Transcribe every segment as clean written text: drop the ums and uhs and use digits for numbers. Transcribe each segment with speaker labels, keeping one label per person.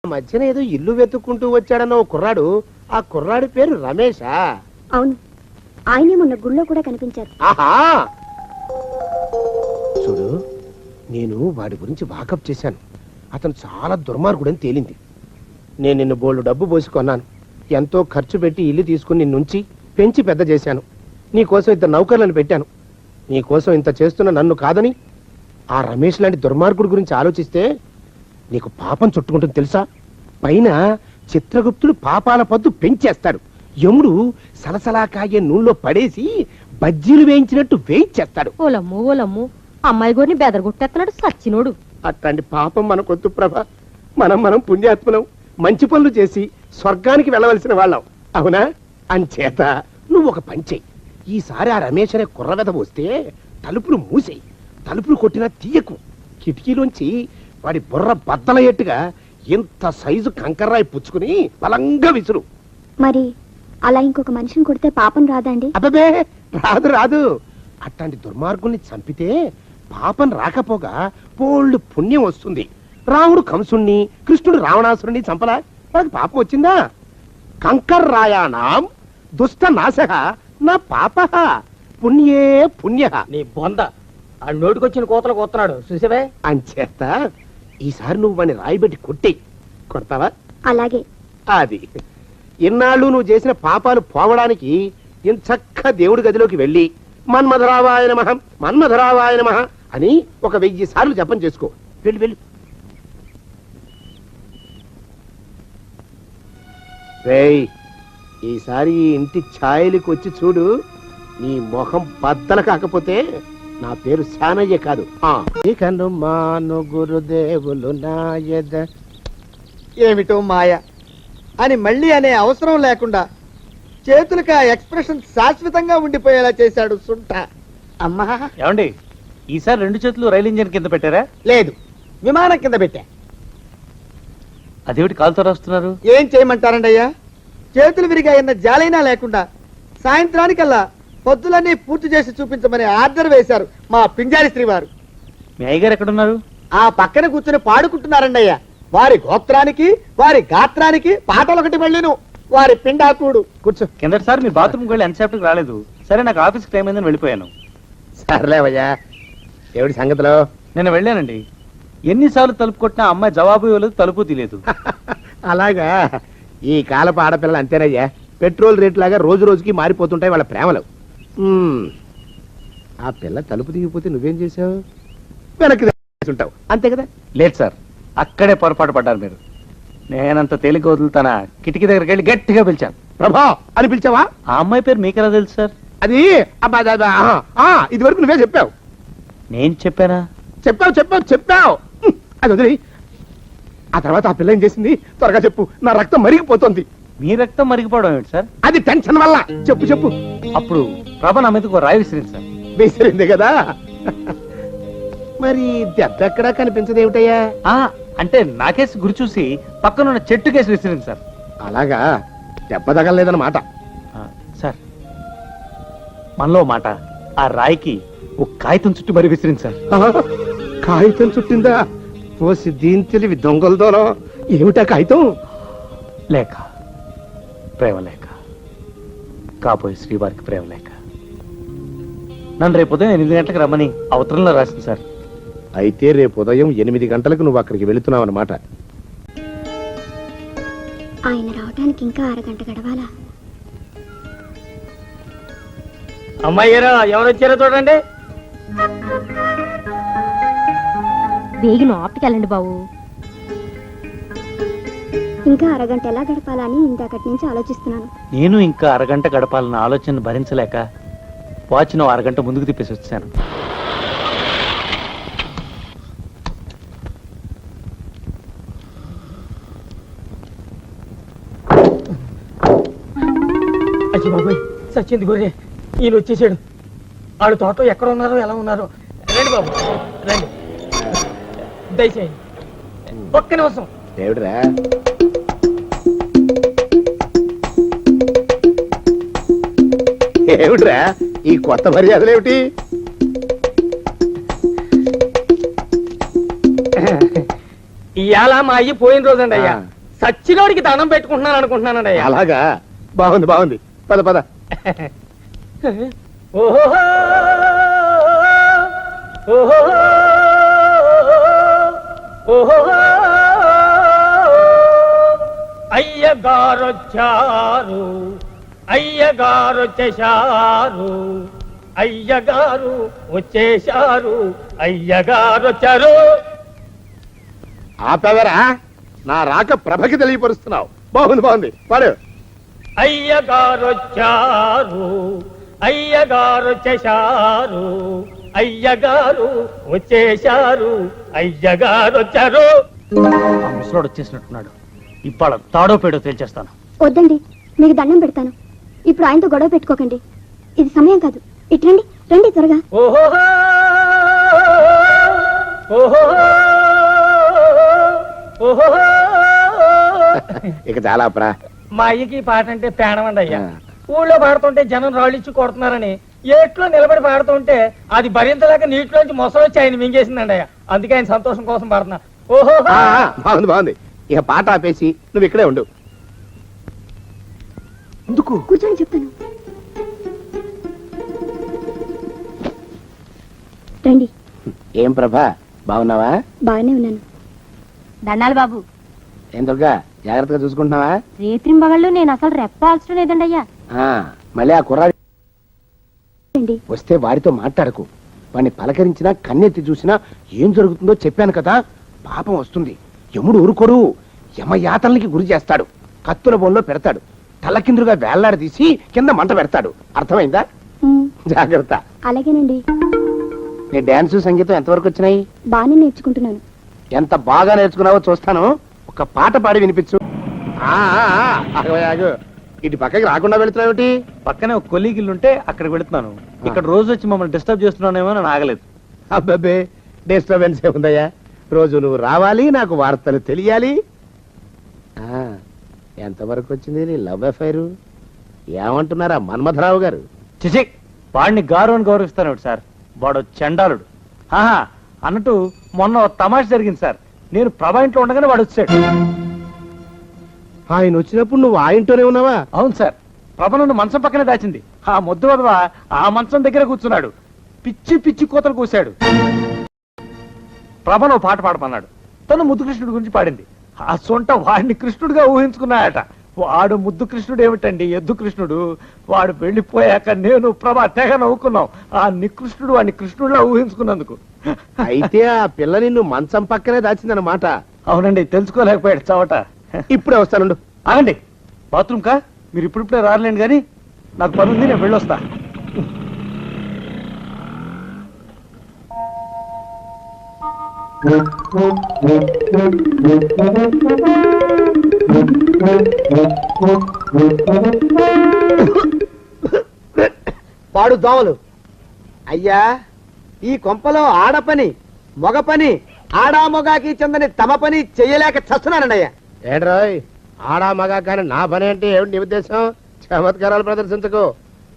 Speaker 1: మధ్యన ఏదో ఇల్లు వెతుక్కుంటూ వచ్చాడన్న ఓ కుర్రాడు, ఆ కుర్రాడి పేరు రమేషా?
Speaker 2: అవును, ఆయనే మొన్న గుళ్ళో కూడా కనిపించారు.
Speaker 1: ఆహా, చూడు, నేను వాడి గురించి వాకప్ చేశాను. అతను చాలా దుర్మార్గుడని తేలింది. నేను నిన్ను బోల్డు డబ్బు పోసి కొన్నాను. ఎంతో ఖర్చు పెట్టి ఇల్లు తీసుకుని నిన్నుంచి పెంచి పెద్ద చేశాను. నీకోసం ఇంత నౌకర్లను పెట్టాను. నీకోసం ఇంత చేస్తున్న నన్ను కాదని ఆ రమేష్ లాంటి దుర్మార్గుడి గురించి ఆలోచిస్తే నీకు పాపం చుట్టుకుంటుంది తెలుసా? పైన చిత్రగుప్తుడు పాపాల పద్దు పెంచేస్తాడు. యముడు సలసలా కాగే నూనెలో పడేసి బజ్జీలు వేయించినట్టు వేయించేస్తాడు.
Speaker 3: ఓలమ్ము ఓలమ్ము, అమ్మాయి గోరిని బెదరగొట్టేస్తున్నాడు సచ్చినోడు.
Speaker 1: అట్లాంటి పాపం మనకొద్దు ప్రభ. మనం పుణ్యాత్ములం, మంచి పనులు చేసి స్వర్గానికి వెళ్ళవలసిన వాళ్ళం, అవునా? అంచేత నువ్వు ఒక పని చెయ్యి. ఈసారి ఆ రమేష్ అనే కుర్రవెద వస్తే తలుపులు మూసేయి. తలుపులు కొట్టినా తీయకు. కిటికీలోంచి వాడి బుర్ర బద్దలయ్యేట్టుగా ఇంత సైజు కంకర్రాయి పుచ్చుకుని బలంగా విసురు.
Speaker 2: మరి అలా ఇంకొక మనిషిని కొడితే పాపం రాదండి?
Speaker 1: అబ్బే, రాదు. అట్లాంటి దుర్మార్గుల్ని చంపితే పాపం రాకపోగా పోళ్ళు పుణ్యం వస్తుంది. రాముడు కంసుణ్ణి, కృష్ణుడు రావణాసురుణ్ణి చంపలా, వాడికి పాపం వచ్చిందా? కంకర్రాయాణం దుష్ట నాశః నా పాపః పుణ్యే పుణ్యః.
Speaker 4: నీ బొంద ఆ నోటికొచ్చిన కోతలు కోస్తున్నాడు చూసావే.
Speaker 1: అంచేత ఈసారి నువ్వు వాడిని రాయిబెట్టి కొట్టేయి. కొడతావా?
Speaker 2: అలాగే.
Speaker 1: అది ఇన్నాళ్ళు నువ్వు చేసిన పాపాలు పోవడానికి ఇంచక్క దేవుడి గదిలోకి వెళ్ళి మన్మధరావాయ నమః మన్మధరావాయ నమః అని ఒక 1000 సార్లు జపం చేసుకో. వెళ్ళు. రేయ్, ఈసారి ఈ ఇంటి ఛాయలకు వచ్చి చూడు. నీ మొహం బద్దలు కాకపోతే నా పేరు శానయ్య కాదు. ఇకను మాను గురుదేవులు నాయద.
Speaker 5: ఏమిటో మాయ అని మళ్ళీ అనే అవసరం లేకుండా చేతులకు ఆ ఎక్స్ప్రెషన్ శాశ్వతంగా ఉండిపోయేలా చేశాడు సుంఠ. అమ్మా,
Speaker 4: ఏమండి ఈసారి 2 చేతులు రైలు ఇంజన్ కింద పెట్టారా?
Speaker 5: లేదు, విమానం కింద పెట్టా.
Speaker 4: అదేమిటి కాలుతో రాస్తున్నారు?
Speaker 5: ఏం చేయమంటారండి అయ్యా? చేతులు విరిగాయన్న జాలైనా లేకుండా సాయంత్రానికల్లా పొద్దులన్నీ పూర్తి చేసి చూపించమని ఆర్డర్ వేశారు మా పింజారి శ్రీ వారు.
Speaker 4: మీ అయ్యగారు ఎక్కడున్నారు?
Speaker 5: ఆ పక్కన కూర్చొని పాడుకుంటున్నారండి అయ్యా. వారి గోత్రానికి వారి గాత్రానికి పాటలు ఒకటి మళ్ళీను వారి పిండాకుడు.
Speaker 1: కూర్చో.
Speaker 4: కిందటిసారి మీ బాత్రూమ్కి వెళ్ళి ఎంతసేపటికి రాలేదు. సరే, నాకు ఆఫీస్కి టైం అయిందని వెళ్ళిపోయాను.
Speaker 1: సర్లేవయ్యా, ఏమిటి సంగతిలో?
Speaker 4: నేను వెళ్ళానండి. ఎన్నిసార్లు తలుపు కొట్టినా అమ్మాయి జవాబు ఇవ్వలేదు, తలుపు తీయలేదు.
Speaker 1: అలాగా? ఈ కాలపు ఆడపిల్లలు అంతేనయ్యా. పెట్రోల్ రేట్ లాగా రోజు రోజుకి మారిపోతుంటాయి వాళ్ళ ప్రేమలు. ఆ పిల్ల తలుపు దిగిపోతే నువ్వేం చేసావు? వెనక్కి ఉంటావు, అంతే కదా?
Speaker 4: లేదు సార్, అక్కడే పొరపాటు పడ్డారు మీరు. నేనంత తేలిక వదులుతానా? కిటికీ దగ్గరికి వెళ్ళి గట్టిగా పిలిచాను.
Speaker 1: ప్రభా అని పిలిచావా?
Speaker 4: ఆ అమ్మాయి పేరు మీకెలా తెలుసు సార్?
Speaker 1: అది ఇది వరకు నువ్వే చెప్పావు.
Speaker 4: నేను చెప్పానా?
Speaker 1: చెప్పావు. అది వదిలి. ఆ తర్వాత ఆ పిల్ల ఏం చేసింది? త్వరగా చెప్పు, నా రక్తం మరిగిపోతుంది.
Speaker 4: మీ రక్తం మరిగిపోవడం ఏమిటి సార్?
Speaker 1: అది టెన్షన్ వల్ల. చెప్పు.
Speaker 4: అప్పుడు ప్రభ నా మీదకు రాయి విసిరింది సార్.
Speaker 1: విసిరింది కదా? మరి దెబ్బ ఎక్కడా కనిపించదు ఏమిటయ్యా?
Speaker 4: అంటే నాకేసి గురి చూసి పక్కనున్న చెట్టు కేసి విసిరింది సార్.
Speaker 1: అలాగా? దెబ్బ తగలలేదన్నమాట.
Speaker 4: సార్, మనలో మాట ఆ రాయికి ఒక కాగితం చుట్టూ మరి విసిరింది సార్.
Speaker 1: కాగితం చుట్టిందా? పోసి దీని తెలివి దొంగలదోనో. ఏమిటా కాగితం?
Speaker 4: లేక, ప్రేమ లేక, కాబోయే శ్రీవారికి ప్రేమ లేక. నన్ను రేపు ఉదయం 8 గంటలకు రమ్మని అవతరంలో రాసింది సార్.
Speaker 1: అయితే రేపు ఉదయం 8 గంటలకు నువ్వు అక్కడికి వెళుతున్నావు అన్నమాట.
Speaker 2: ఆయన రావడానికి ఇంకా 1/2 గంట గడవాలా?
Speaker 4: అమ్మాయి ఎవరు వచ్చారో చూడండి.
Speaker 3: వేగిన ఆప్టికి వెళ్ళండి బాబు.
Speaker 2: ఇంకా 1/2 గంట ఎలా గడపాలని ఇందాకటి నుంచి ఆలోచిస్తున్నాను.
Speaker 4: నేను ఇంకా 1/2 గంట గడపాలన్న ఆలోచన భరించలేక వాచ్ను 1/2 గంట ముందుకు తిప్పేసి వచ్చాను.
Speaker 5: అచ్చి బాబాయ్, సచ్చింది గొర్రె. ఈయన వచ్చేసాడు. ఆడు తోట ఎక్కడ ఉన్నారో ఎలా ఉన్నారో. రండి బాబు, రండి, దయచేయండి. ఒక్క నిమిషం.
Speaker 1: ఏమిట్రా? ఏమిట్రా ఈ కొత్త మర్యాదలేమిటి?
Speaker 5: ఇవాళ మా అయ్యి పోయిన రోజండి అయ్యా
Speaker 1: ఆ.
Speaker 5: సచ్చినోడికి దండం పెట్టుకుంటున్నాను అనుకుంటున్నానండి అయ్యా
Speaker 1: అలాగా బాగుంది బాగుంది పద పద
Speaker 5: ఓహో ఓహో ఓహో అయ్యగారొచ్చారు అయ్యగారు వచ్చేశారు అయ్యగారు వచ్చేశారు అయ్యగారు వచ్చారు.
Speaker 1: ఆపేవరా నా రాక ప్రభకి తెలియపరుస్తున్నావు. బాగుంది బాగుంది పాడు.
Speaker 5: అయ్యగారు వచ్చారు అయ్యగారు వచ్చేశారు అయ్యగారు వచ్చేశారు అయ్యగారు వచ్చారు.
Speaker 4: ఆ ముసలోడు వచ్చేసినట్టున్నాడు. ఇవాళ తాడో పేడో తేల్చేస్తాను.
Speaker 2: వద్దండి, మీకు దండం పెడతాను. ఇప్పుడు ఆయనతో గొడవ పెట్టుకోకండి. ఇది సమయం కాదు. ఇటు రండి, రండి త్వరగా.
Speaker 5: ఓహో ఓహో ఓహో
Speaker 1: ఇక చాలా అప్పురా.
Speaker 5: మా అయ్యకి ఈ పాట అంటే పేడమండి అయ్యా. ఊళ్ళో పాడుతుంటే జనం రాళ్ళిచ్చి కొడుతున్నారని ఏట్లో నిలబడి పాడుతుంటే అది భరించలేక నీటిలోంచి మొసలొచ్చి ఆయన మింగేసిందండి అయ్యా. అందుకే ఆయన సంతోషం కోసం పాడుతున్నా. ఓహో
Speaker 1: బాగుంది బాగుంది. ఇక పాట ఆపేసి నువ్వు ఇక్కడే ఉండు. ఎందుకు?
Speaker 2: కూర్చొని చెప్తాను. రండి.
Speaker 1: ఏం ప్రభా బాగున్నావా?
Speaker 2: బాగానే ఉన్నాను.
Speaker 3: దండాలి బాబు.
Speaker 1: ఏం దుర్గా జాగ్రత్తగా చూసుకుంటున్నావా?
Speaker 3: రేత్రింబగళ్ళు నేను అసలు రెప్పాల్సిన లేదండి అయ్యా.
Speaker 1: మళ్ళీ ఆ కుర్రాడి
Speaker 2: రండి.
Speaker 1: వస్తే వాడితో మాట్లాడకు. వాడిని పలకరించినా కన్నెత్తి చూసినా ఏం జరుగుతుందో చెప్పాను కదా. పాపం వస్తుంది. యముడు ఊరుకోడు. యమయాతనకి గురి చేస్తాడు. కత్తుల బొంలో పెడతాడు. తలకిందులుగా వేళ్లాడదీసి కింద మంట పెడతాడు. అర్థమైందా?
Speaker 2: ఉమ్,
Speaker 1: జాగ్రత్త.
Speaker 2: అలాగేనండి.
Speaker 1: నీ డాన్స్ సంగీతం ఎంతవరకు వచ్చినాయి?
Speaker 2: బాగానే నేర్చుకుంటున్నాను.
Speaker 1: ఎంత బాగా నేర్చుకున్నావో చూస్తాను. ఒక పాట పాడి వినిపించు. ఆగు. ఇటు పక్కకి రాకుండా వెళుతున్నావుటి?
Speaker 4: పక్కనే ఒక కొలీగిల్లుంటే అక్కడికి వెళుతున్నాను. ఇక్కడ రోజు వచ్చి మమ్మల్ని డిస్టర్బ్ చేస్తున్నానేమో అని ఆగలేదు.
Speaker 1: అబ్బబ్బే డిస్టర్బెన్స్ ఏముందయ్యా? రోజు నువ్వు రావాలి, నాకు వార్తలు తెలియాలి. ఎంతవరకు వచ్చింది నీ లవ్ అఫైర్? ఏమంటున్నారా మన్మథరావు గారు?
Speaker 4: చిచి, వాడిని గారు అని గౌరవిస్తాను సార్. వాడు చండాలుడు. ఆహా అన్నట్టు మొన్న ఒక తమాష జరిగింది సార్. నేను ప్రభా ఇంట్లో ఉండగానే వాడు వచ్చాడు.
Speaker 1: ఆయన వచ్చినప్పుడు నువ్వు ఆ ఇంట్లోనే ఉన్నావా?
Speaker 4: అవును సార్. ప్రభ నన్ను మంచం పక్కనే దాచింది. ఆ ముద్దు వదవ ఆ మంచం దగ్గర కూర్చున్నాడు. పిచ్చి పిచ్చి కోతలు కూశాడు. ప్రభను ఓ పాట పాడమన్నాడు. తను ముద్దు కృష్ణుడి గురించి పాడింది. ఆ సొంట వాడిని కృష్ణుడిగా ఊహించుకున్నాయట. వాడు ముద్దు కృష్ణుడు ఏమిటండి, ఎద్దు కృష్ణుడు. వాడు వెళ్ళిపోయాక నేను ప్రభ తెగ నవ్వుకున్నాం. ఆ నికృష్ణుడు వాడిని కృష్ణుడిలా ఊహించుకున్నందుకు.
Speaker 1: అయితే ఆ పిల్ల నిన్ను మంచం పక్కనే దాచిందన్నమాట.
Speaker 4: అవునండి, తెలుసుకోలేకపోయాడు చవట.
Speaker 1: ఇప్పుడే వస్తానుండు.
Speaker 4: ఆగండి, బాత్రూమ్ కా? మీరు ఇప్పుడిప్పుడే రాలేండి కానీ నాకు పని ఉంది, నేను వెళ్ళొస్తా.
Speaker 6: పాడు దోమలు. అయ్యా, ఈ కొంపలో ఆడపని మగ పని ఆడా మొగాకి చెందని తమ పని చెయ్యలేక చస్తున్నానండి అయ్యా.
Speaker 1: ఏడ్రాయ్, ఆడా మగా కానీ నా పని అంటే ఏమిటి నీ ఉద్దేశం? చమత్కారాలు ప్రదర్శించకు.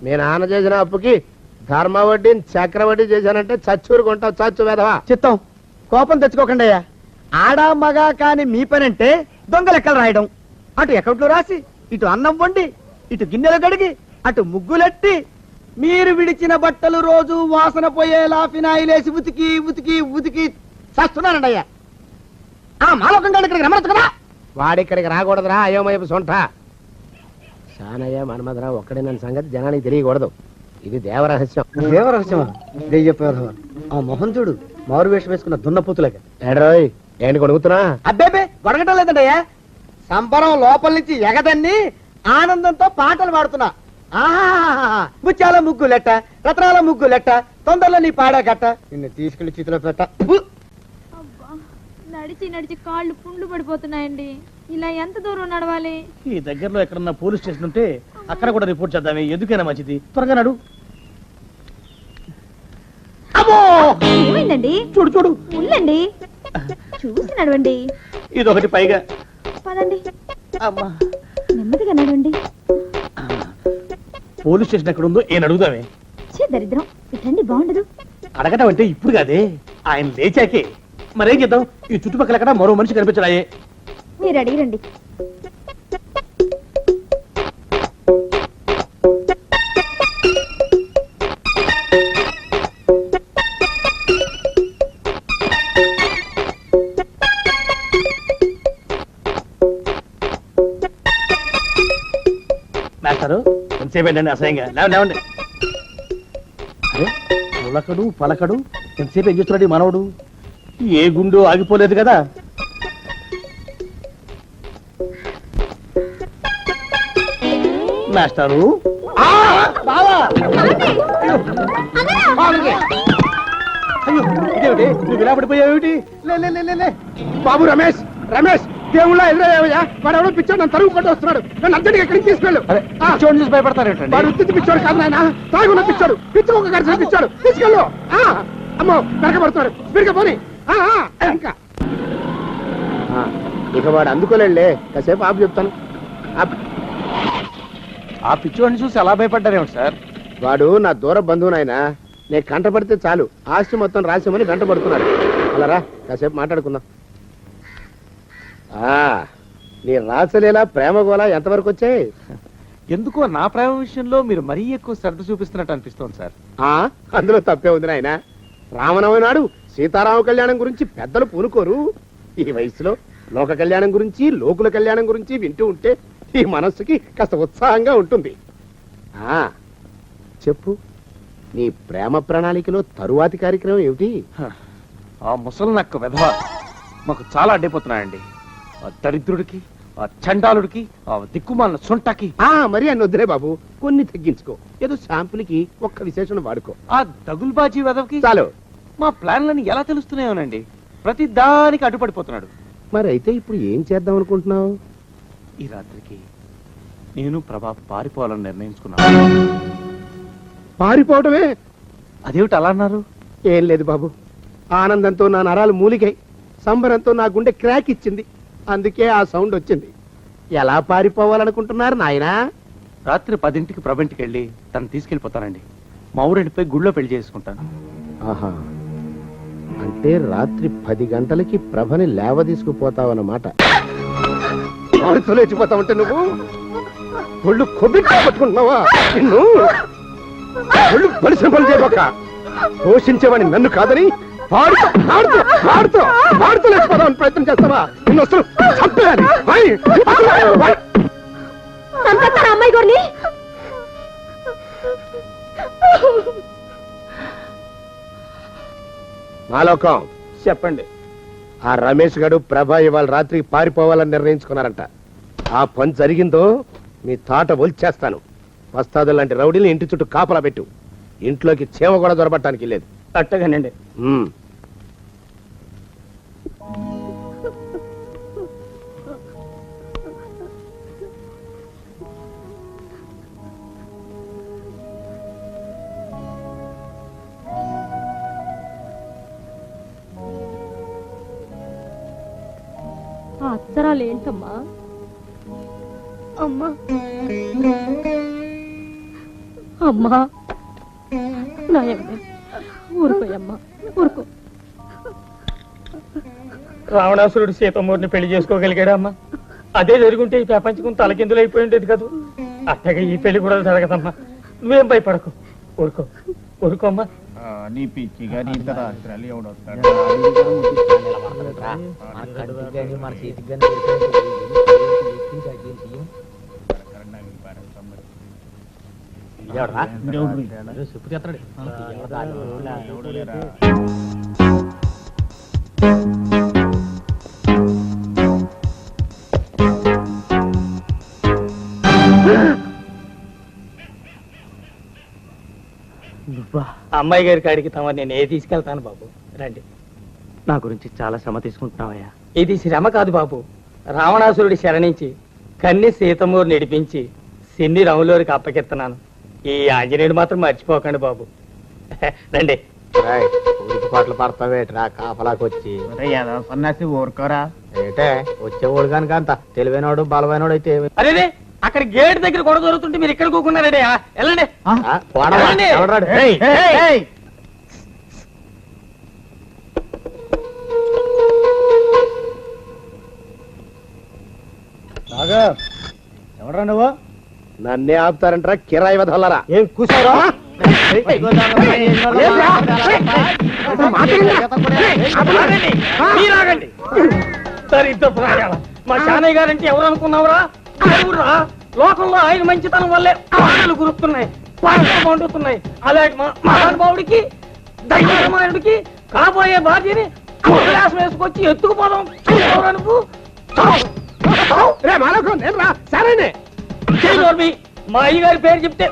Speaker 1: మీ నాన్న చేసిన అప్పుకి ధర్మ వడ్డీని చక్రవడ్డీ చేశానంటే చచ్చూరు కొంటావు. చచ్చు వెధవా.
Speaker 6: చిత్తం, కోపం తెచ్చుకోకండి అయ్యా. ఆడా మగా కాని మీ పని అంటే దొంగ లెక్కలు రాయడం. అటు అకౌంట్లో రాసి, ఇటు అన్నం వండి, ఇటు గిన్నెలు కడిగి, అటు ముగ్గులెట్టి, మీరు విడిచిన బట్టలు రోజు వాసన పోయేలా ఫినాయిలేసి ఉతికి ఉతికి ఉతికి చస్తున్నానండి అయ్యా. ఆ మాలోకంగా ఇక్కడికి రమ్మనొచ్చు కదా.
Speaker 1: వాడిక్కడికి రాకూడదురా అయోమయపు సొంట. శానయ్య మన్మధరావు ఒక్కడే నన్ను సంగతి జనానికి తెలియకూడదు. ఇది దేవరహస్యం.
Speaker 6: దేవరహస్యమా? దెయ్యపేదవా. ఆ మొహం చూడు, మారు వేషం వేసుకున్న దున్నపోతులేక.
Speaker 1: ఏడ్రాయ్, ఏంటి కొడుకుతున్నా?
Speaker 6: అబ్బేబే గొడగటం లేదండి అయ్యా. సంబరం లోపల నుంచి ఎగదన్ని ఆనందంతో పాటలు పాడుతున్నా. ఆహా, ముత్యాల ముగ్గులెట్ట, రత్నాల ముగ్గులెట్ట, తొందరలో నీ పాడా గట్ట, నిన్ను తీసుకెళ్లి చేతిలో పెట్ట.
Speaker 7: నడిచి నడిచి కాళ్ళు పుండ్లు పడిపోతున్నాయండి. ఇలా ఎంత దూరం నడవాలి?
Speaker 4: ఈ దగ్గరలో ఎక్కడన్నా పోలీస్ స్టేషన్ ఉంటే అక్కడ కూడా రిపోర్ట్ చేద్దామే. ఎందుకైనా మంచిది. త్వరగా నడు.
Speaker 7: ఏమైందండి?
Speaker 4: చూడు చూడు,
Speaker 7: ఉండండి, చూసి నడవండి.
Speaker 4: ఇదొకటి పైగా.
Speaker 7: పదండి,
Speaker 4: అమ్మా,
Speaker 7: నెమ్మదిగా నడవండి.
Speaker 4: పోలీస్ స్టేషన్ ఎక్కడ ఉందో ఏం అడుగుదామే.
Speaker 7: చే దరిద్రం, ఇటండి బాగుండదు.
Speaker 4: అడగటం అంటే ఇప్పుడు కాదే, ఆయన లేచాకే.
Speaker 8: మరేం చేద్దాం, ఈ చుట్టుపక్కల ఎక్కడ మరో మనిషి కనిపించడాయే.
Speaker 7: మీరు అడిగిరండి.
Speaker 8: మాస్టారు ఎంతసేపు ఏంటండి అసహ్యంగా, లేవండి. అరే ఉలకడు పలకడు, ఎంతసేపు ఏం చేస్తున్నాడు ఈ మనవడు? ఏ గుండు ఆగిపోలేదు కదా. మాస్టారు అయ్యో ఇదేమిటి, నువ్వు ఇలా పడిపోయావేమిటి?
Speaker 1: లే. బాబు రమేష్, రమేష్ దేవుళ్ళ ఎదురయ్యా, వాడు ఎవడో పిచ్చాడు, నన్ను తరుగు కొట్టి వస్తున్నాడు. నన్ను అర్జెంట్గా ఎక్కడికి తీసుకెళ్ళు.
Speaker 4: చూడండి చూసి భయపడతారేంటండి?
Speaker 1: వాడు ఉత్తి పిచ్చాడు కాదు నాయన, తాగున్న పిచ్చాడు, పిచ్చి ఒక గడిచిన పిచ్చాడు. తీసుకెళ్ళు. అమ్మో వెనకబడుతున్నాడు, స్పీడ్గా పోనీ. ఇంకా ఇక వాడు అందుకోలేడులే, కాసేపు ఆపు చెప్తాను.
Speaker 4: ఆ పిచ్చోడిని చూసి ఎలా భయపడ్డారేమిటి సార్?
Speaker 1: వాడు నా దూర బంధువు నాయన, నేను కంటపడితే చాలు ఆస్తి మొత్తం రాసామని వెంట పడుతున్నాడు. అలా రా, కాసేపు మాట్లాడుకుందాం. నీ రాసలేలా ప్రేమ గోళ ఎంతవరకు వచ్చాయి?
Speaker 4: ఎందుకో నా ప్రేమ విషయంలో మీరు మరీ ఎక్కువ శ్రద్ధ చూపిస్తున్నట్టు అనిపిస్తోంది సార్.
Speaker 1: అందులో తప్పే ఉంది నాయన. రామనవమి నాడు సీతారామ కళ్యాణం గురించి పెద్దలు పూనుకోరు. ఈ వయసులో లోక కళ్యాణం గురించి, లోకుల కళ్యాణం గురించి వింటూ ఉంటే ఈ మనస్సుకి కాస్త ఉత్సాహంగా ఉంటుంది. చెప్పు, నీ ప్రేమ ప్రణాళికలో తరువాతి కార్యక్రమం ఏమిటి?
Speaker 4: ఆ ముసలి నక్క వెధవ మాకు చాలా అడ్డైపోతున్నాయండి. ఆ దరిద్రుడికి, ఆ చండాలుడికి, ఆ దిక్కుమాలిన సొంటకి.
Speaker 1: మరి అని వద్దులే బాబు, కొన్ని తగ్గించుకో. ఏదో శాంపుల్కి ఒక్క విశేషణ వాడుకో.
Speaker 4: ఆ దగుల్బాజీ వెధవకి
Speaker 1: చాలు.
Speaker 4: మా ప్లాన్లని ఎలా తెలుస్తున్నాయోనండి? ప్రతి దానికి అడ్డుపడిపోతున్నాడు.
Speaker 1: మరి అయితే ఇప్పుడు ఏం చేద్దాం అనుకుంటున్నావు?
Speaker 4: ఈ రాత్రికి నేను ప్రభా పారిపోవాలని నిర్ణయించుకున్నాను.
Speaker 1: పారిపోవటమే?
Speaker 4: అదేమిటి అలా అన్నారు?
Speaker 1: ఏం లేదు బాబు, ఆనందంతో నా నరాలు మూలిగాయి, సంబరంతో నా గుండె క్రాక్ ఇచ్చింది, అందుకే ఆ సౌండ్ వచ్చింది. ఎలా పారిపోవాలనుకుంటున్నారు నాయనా?
Speaker 4: రాత్రి 10ంటికి ప్రభంటికి వెళ్ళి తను తీసుకెళ్ళిపోతానండి. మా ఊరెండిపోయి గుళ్ళో పెళ్లి చేసుకుంటాను.
Speaker 1: ఆహా, అంటే రాత్రి 10 గంటలకి ప్రభని లేవ తీసుకుపోతావన్నమాట. లేచిపోతావంటే నువ్వు ఒళ్ళు కొబ్బిగా పట్టుకుంటున్నావా? నిన్ను ఒళ్ళు పరిశ్రమ పని చేయబోక, పోషించేవాడిని నన్ను కాదని పాడుతూ లేచిపోదామని ప్రయత్నం చేస్తావా? నిన్ను అసలు చంపేయాలి.
Speaker 3: అమ్మాయి గారిని
Speaker 1: మాలోకం
Speaker 5: చెప్పండి.
Speaker 1: ఆ రమేష్ గడు ప్రభ ఇవాళ రాత్రి పారిపోవాలని నిర్ణయించుకున్నారంట. ఆ పని జరిగిందో మీ తాట ఒలిచేస్తాను. వస్తాదు లాంటి రౌడీని ఇంటి చుట్టూ కాపలా పెట్టు. ఇంట్లోకి చేమ కూడా దొరబట్టడానికి లేదు.
Speaker 5: అట్టగానండి.
Speaker 3: అత్తరాలు ఏంటమ్మా?
Speaker 2: అమ్మా
Speaker 3: అమ్మా నాయమ్మ, ఊరుకోయమ్మా, ఊరుకో.
Speaker 5: రావణాసురుడు సీతమ్మూరిని పెళ్లి చేసుకోగలిగాడా అమ్మా? అదే జరుగుంటే ఈ ప్రపంచం తలకిందులు అయిపోయి ఉండేది కాదు. అట్టగా ఈ పెళ్లి కూడా జరగదమ్మా. నువ్వేం భయపడకు, ఊరుకో ఊరుకోమ్మా.
Speaker 8: నీ పిచ్చిగా నీ రాత్రాలు ఎవడొస్తాడు?
Speaker 5: అమ్మాయి గారి కాడికి తమ నేను ఏ తీసుకెళ్తాను బాబు. రండి.
Speaker 4: నా గురించి చాలా శ్రమ తీసుకుంటున్నావయ్యా.
Speaker 5: ఇది శ్రమ కాదు బాబు, రావణాసురుడి శరణించి కన్ని సీతమ్మూరు నడిపించి సిన్ని రాములూరికి అప్పకెత్తనాను. ఈ ఆంజనేయుడు మాత్రం మర్చిపోకండి బాబు. రండి.
Speaker 1: పాటలు పడతావేట్రా కాపలాకొచ్చి?
Speaker 8: సన్నాసి ఊరుకోరా.
Speaker 1: ఏటే వచ్చేవాడు కనుక అంత తెలివైనవాడు బలమైనవాడు అయితే
Speaker 5: అరే అక్కడ గేట్ దగ్గర గొడవ జరుగుతుంటే మీరు ఇక్కడ కూకున్నారండి. వెళ్ళండి.
Speaker 8: బాగా ఎవడరా నువ్వు
Speaker 1: నన్నే ఆపుతారంటారా కిరాయి వదలరా
Speaker 8: ఏం కూసారా
Speaker 5: మీరాగండి దరిద్ర ప్రాయాల మా శానయ్య గారంటే ఎవరు అనుకున్నావురా ఎవరురా లోకంలో ఆయన మంచితనం వల్లే ఆటలు గురుతున్నాయి పాటలు పండుతున్నాయి అలాంటి మహానుభావుడికి దైవమాయుడికి కాబోయే భార్యని అవకాశం వేసుకొచ్చి ఎత్తుకుపోదాం అనుకు
Speaker 1: సరేనే
Speaker 5: మా అయ్యగారి పేరు చెప్తే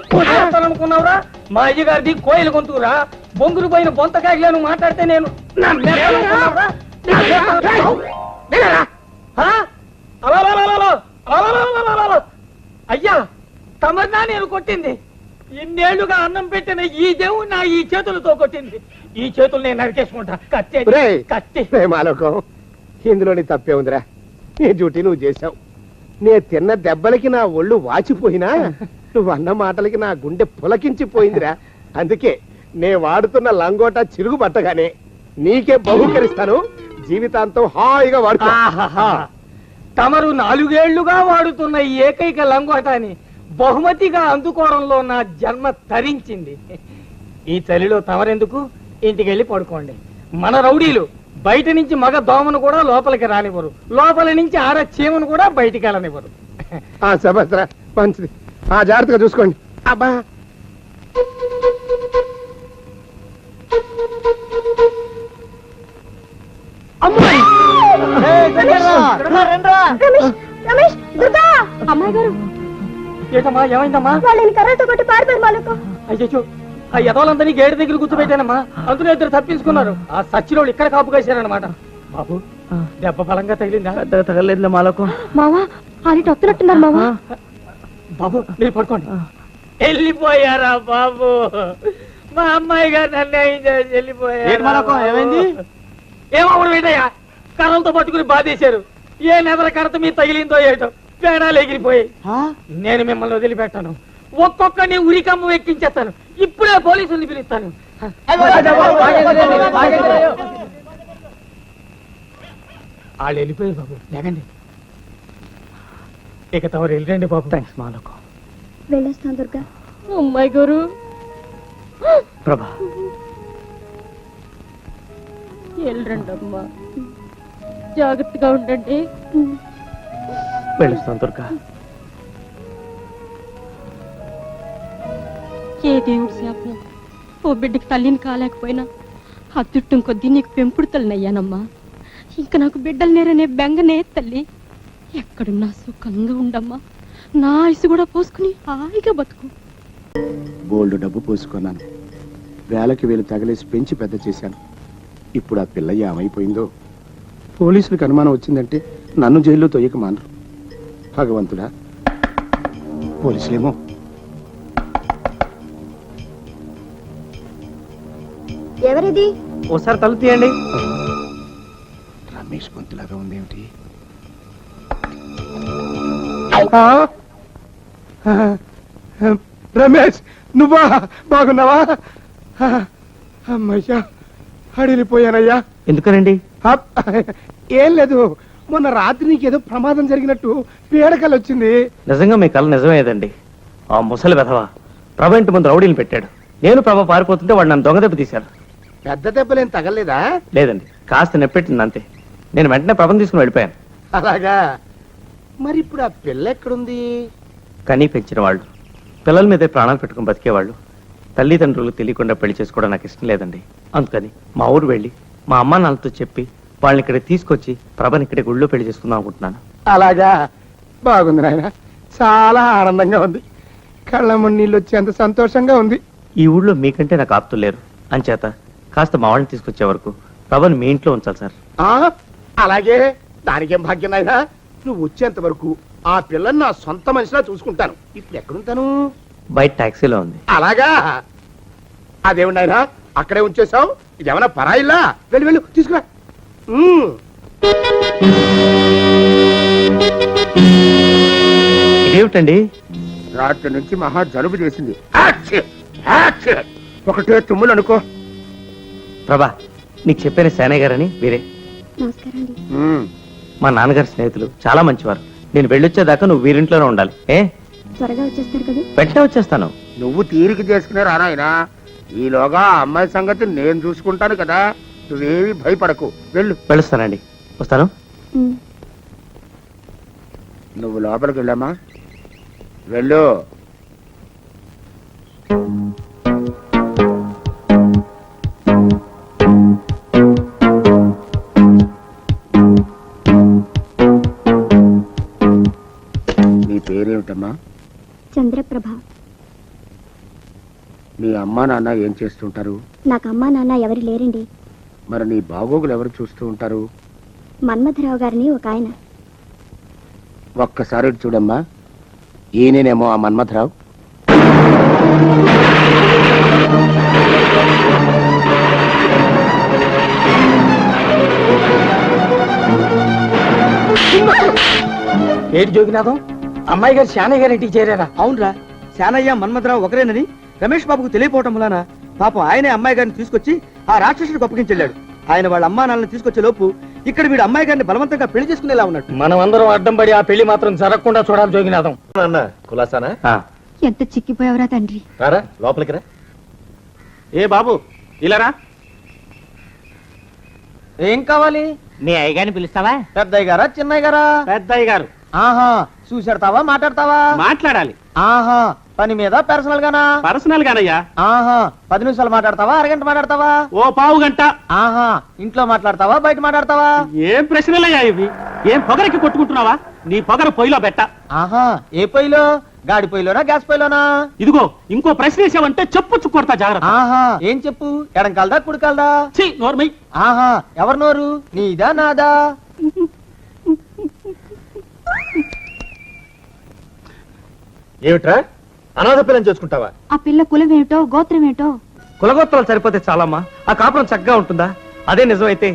Speaker 5: అనుకున్నావురా మా అయ్యగారిది కోయిల గొంతురా బొంగురు పోయిన బొంతకాయలను మాట్లాడితే నేను నమ్మేస్తాననుకున్నావురా? ఆ? అలలలలలల, అలలలలలల. అయ్యా తమన్నా నేను కొట్టింది ఇన్నేళ్లుగా అన్నం పెట్టిన ఈ దేవుడు నా ఈ చేతులతో కొట్టింది ఈ చేతులు నేను నరికేసుకుంటా కత్తి కత్తి
Speaker 1: మాలోకం ఇందులోని తప్పే ఉందిరా నీ డ్యూటీ నువ్వు చేశావు నే తిన్న దెబ్బలకి నా ఒళ్ళు వాచిపోయినా నువ్వు అన్న మాటలకి నా గుండె పులకించిపోయిందిరా అందుకే నే వాడుతున్న లంగోటా చిరుగు పట్టగానే నీకే బహుకరిస్తాను జీవితాంతం హాయిగా వాడుకో
Speaker 5: తమరు 4 ఏళ్లుగా వాడుతున్న ఈ ఏకైక లంగోటాని బహుమతిగా అందుకోవడంలో నా జన్మ తరించింది ఈ చలిలో తమరెందుకు ఇంటికి వెళ్ళి పడుకోండి మన రౌడీలు బయట నుంచి మగ దోమను కూడా లోపలికి రానివ్వరు లోపల నుంచి ఆడ చీమను కూడా బయటికి వెళ్ళనివ్వరు
Speaker 1: సభద్ర మంచిది జాగ్రత్తగా చూసుకోండి అబ్బా
Speaker 2: రమేష్ దుర్గా అమ్మాయి గారు
Speaker 5: ఏటమ్మా ఏమైందమ్మా
Speaker 2: వాళ్ళని కర్రతో కొట్టి పారిపోయారు మాలకు
Speaker 5: అయ్యో ఆ యదవులందరినీ గేటు దగ్గర కూర్చోబెట్టానమ్మా అందులో 2 తప్పించుకున్నారు ఆ సచ్చినోళ్ళు ఇక్కడ కాపు కాశారనమాట బాబు దెబ్బ బలంగా తగిలిందా
Speaker 8: తగలేదు మాలకు
Speaker 2: మావా అని వస్తున్నట్టున్నారు మావా
Speaker 5: బాబు మీరు పడుకోండి వెళ్ళిపోయారా బాబు మా అమ్మాయి గారు నన్ను వెళ్ళిపోయారు
Speaker 8: ఏమైంది
Speaker 5: ఏమవుడు ఏంటయ్యా కర్రలతో పట్టుకుని బాధేశారు ఏ నెదర కడత మీద తగిలిందో ఏటో పేడాలు ఎగిరిపోయాయి నేను మిమ్మల్ని వదిలిపెట్టాను ఒక్కొక్కరిని ఉరికమ్మ ఎక్కించేస్తాను ఇప్పుడే పోలీసుల్ని పిలుస్తాను వాళ్ళు వెళ్ళిపోయారు బాబు లేకండి ఇక తమరు వెళ్ళండి బాబు
Speaker 8: థ్యాంక్స్ మాలకు
Speaker 2: వెళ్ళొస్తాను దుర్గా
Speaker 3: అమ్మాయి గారు
Speaker 8: ప్రభా
Speaker 3: వెళ్ళండి అమ్మా జాగ్రత్తగా ఉండండి
Speaker 8: వెళ్ళొస్తాను దుర్గా
Speaker 3: ఏ దేవుడి శాపం ఓ బిడ్డకి తల్లిని కాలేకపోయినా అత్యుట్టం కొద్దీ నీకు పెంపుడు తల్లినయ్యానమ్మా ఇంకా నాకు బిడ్డలు నేరనే బెంగనే తల్లి ఎక్కడున్నా సుఖంగా ఉండమ్మా నా ఆయుసు కూడా పోసుకుని హాయిగా బతుకు
Speaker 1: బోల్డ్ డబ్బు పోసుకున్నాను వేలకి వేలు తగలేసి పెంచి పెద్ద చేశాను ఇప్పుడు ఆ పిల్ల ఏమైపోయిందో పోలీసులకు అనుమానం వచ్చిందంటే నన్ను జైల్లో తొయ్యక మానరు భగవంతుడా పోలీసులేమో
Speaker 2: ఎవరిది
Speaker 5: ఒకసారి తలుపు తీయండి
Speaker 1: రమేష్ గొంతులాగా ఉందేమిటి రమేష్ నువ్వా బాగున్నావా అమ్మయ్యా అడిలిపోయానయ్యా
Speaker 8: ఎందుకనండి
Speaker 1: ఏం లేదు మొన్న రాత్రి నీకేదో ప్రమాదం జరిగినట్టు పీడకలు వచ్చింది
Speaker 8: నిజంగా మీ కళ నిజమేదండి ఆ ముసలి వెధవ ప్రభ ఇంటి ముందు రౌడీలు పెట్టాడు నేను ప్రభ పారిపోతుంటే వాడు నన్ను దొంగ దెబ్బ తీశారు
Speaker 1: పెద్ద దెబ్బలేం తగలేదా
Speaker 8: లేదండి కాస్త నెప్పెట్టింది అంతే నేను వెంటనే ప్రభను తీసుకుని వెళ్ళిపోయాను
Speaker 1: అలాగా మరి ఇప్పుడు ఆ పిల్ల ఎక్కడుంది
Speaker 8: కనీ పెంచిన వాళ్ళు పిల్లల మీదే ప్రాణాలు పెట్టుకుని బతికేవాళ్ళు తల్లిదండ్రులు తెలియకుండా పెళ్లి చేసుకోవడం నాకు ఇష్టం లేదండి అందుకని మా ఊరు వెళ్ళి మా అమ్మా నాన్నతో చెప్పి వాళ్ళని ఇక్కడ తీసుకొచ్చి ప్రభని ఇక్కడ గుళ్ళో పెళ్లి చేసుకుందాం అనుకుంటున్నాను
Speaker 1: అలాగా బాగుంది నాయన చాలా ఆనందంగా ఉంది కళ్ళమ్మ నీళ్ళు వచ్చేంత సంతోషంగా ఉంది
Speaker 8: ఈ ఊళ్ళో మీకంటే నాకు ఆప్తులు లేరు అంచేత కాస్త మా వాళ్ళని తీసుకొచ్చే వరకు ప్రభని మీ ఇంట్లో ఉంచాలి సార్
Speaker 1: అలాగే దానికేం భాగ్యం నాయనా నువ్వు వచ్చేంత వరకు ఆ పిల్లని నా సొంత మనిషిలా చూసుకుంటాను ఇప్పుడు ఎక్కడుంటాను
Speaker 8: బయట టాక్సీలో ఉంది
Speaker 1: అలాగా అదేమిటి నాయనా అక్కడే ఉంచేసావు ఇదేమన్నా పరాయిల్లా వెళ్ళి వెళ్ళు తీసుకురా
Speaker 8: ఇదేమిటండి
Speaker 1: రాత్రి నుంచి మహా జలుబు చేసింది ఒకటే తుమ్ములు అనుకో
Speaker 8: ప్రభా నీకు చెప్పిన సేనయ్య గారని వేరే
Speaker 2: నమస్కారం అండి
Speaker 8: మా నాన్నగారి స్నేహితులు చాలా మంచివారు నేను వెళ్ళొచ్చేదాకా నువ్వు వీరింట్లోనే ఉండాలి.
Speaker 2: త్వరగా వచ్చేస్తారు కదా?
Speaker 8: వెంటనే వచ్చేస్తాను.
Speaker 1: నువ్వు తీరిక చేసుకునే రానాయనా, ఈలోగా ఆ అమ్మాయి సంగతి నేను చూసుకుంటాను కదా, నువ్వేమీ భయపడకు. వెళ్ళు.
Speaker 8: వెళ్ళొస్తానండి. వస్తాను.
Speaker 2: ఉమ్.
Speaker 1: నువ్వు లోపలికి వెళ్ళామా, వెళ్ళు. నీ పేరేమిటమ్మా?
Speaker 2: చంద్రప్రభ.
Speaker 1: మీ అమ్మా నాన్న ఏం చేస్తుంటారు?
Speaker 2: నాకు అమ్మా నాన్న ఎవరు లేరండి.
Speaker 1: మరి నీ బాగోగులు ఎవరు చూస్తూ ఉంటారు?
Speaker 2: మన్మథరావు గారిని ఒక ఆయన.
Speaker 1: ఒక్కసారి ఇటు చూడమ్మా, ఈయనేమో ఆ మన్మథరావు.
Speaker 5: ఏంటి జోగినాథం, అమ్మాయి గారు శానయ్య గారి ఇంటికి చేరారా?
Speaker 6: అవునరా, శానయ్య మన్మథరావు ఒకరేనని రమేష్ బాబుకు తెలియపోవటం వలన పాపం ఆయనే అమ్మాయి గారిని తీసుకొచ్చి ఆ రాక్షసుడికి అప్పగించెళ్ళాడు. ఆయన వాళ్ళ అమ్మా నాన్నని తీసుకొచ్చే లోపు ఇక్కడ వీడు అమ్మాయి గారిని బలవంతంగా పెళ్లి చేసుకునేలా ఉన్నట్టు.
Speaker 5: మనం అందరం అడ్డం పడి ఆ పెళ్లి మాత్రం జరగకుండా చూడాలి జోగినాథం.
Speaker 4: కులాసానా?
Speaker 2: ఎంత చిక్కిపోయావరా తండ్రి.
Speaker 4: రారా లోపలికి రా.
Speaker 8: ఏ బాబు, ఇలారా.
Speaker 6: ఏం కావాలి?
Speaker 8: మీ అయ్యగారిని పిలుస్తావా?
Speaker 6: పెద్దయ్య గారా చిన్నయ్య గారా?
Speaker 8: పెద్దయ్య గారు.
Speaker 6: ఆహా, చూసాడతావా మాట్లాడతావా?
Speaker 8: మాట్లాడాలి.
Speaker 6: ఆహా, పని మీద పర్సనల్ గానా?
Speaker 8: పర్సనల్ గానయ్యా.
Speaker 6: ఆహా, 10 నిమిషాలు మాట్లాడతావా, అరగంట మాట్లాడతావా?
Speaker 8: ఓ పావు గంట.
Speaker 6: ఆహా, ఇంట్లో మాట్లాడతావా, బయట మాట్లాడతావా?
Speaker 8: ఏం ప్రశ్నలయ్యా ఇవి? ఏం పొగరికి కొట్టుకుంటున్నావా? నీ పొగరు పొయ్యిలో పెట్ట.
Speaker 6: ఆహా, ఏ పొయ్యిలో? గాడి పొయ్యిలోనా, గ్యాస్ పొయ్యిలోనా?
Speaker 8: ఇదిగో ఇంకో ప్రశ్న వేసావంటే చెప్పు చుక్కొడతా జాగ్రత్త.
Speaker 6: ఆహా, ఏం చెప్పు? ఎడం కాలదా కుడి కాలదా?
Speaker 8: ఛీ, నోర్మై.
Speaker 6: ఆహా, ఎవరి నోరు, నీదా నాదా?
Speaker 4: ఏమిట్రా, అనాథ పిల్లని చేసుకుంటావా?
Speaker 2: ఆ పిల్ల కులం ఏమిటో గోత్రం ఏమిటో?
Speaker 8: కులగోత్రాలు సరిపోతే చాలమ్మా, ఆ కాపురం చక్కగా ఉంటుందా? అదే నిజమైతే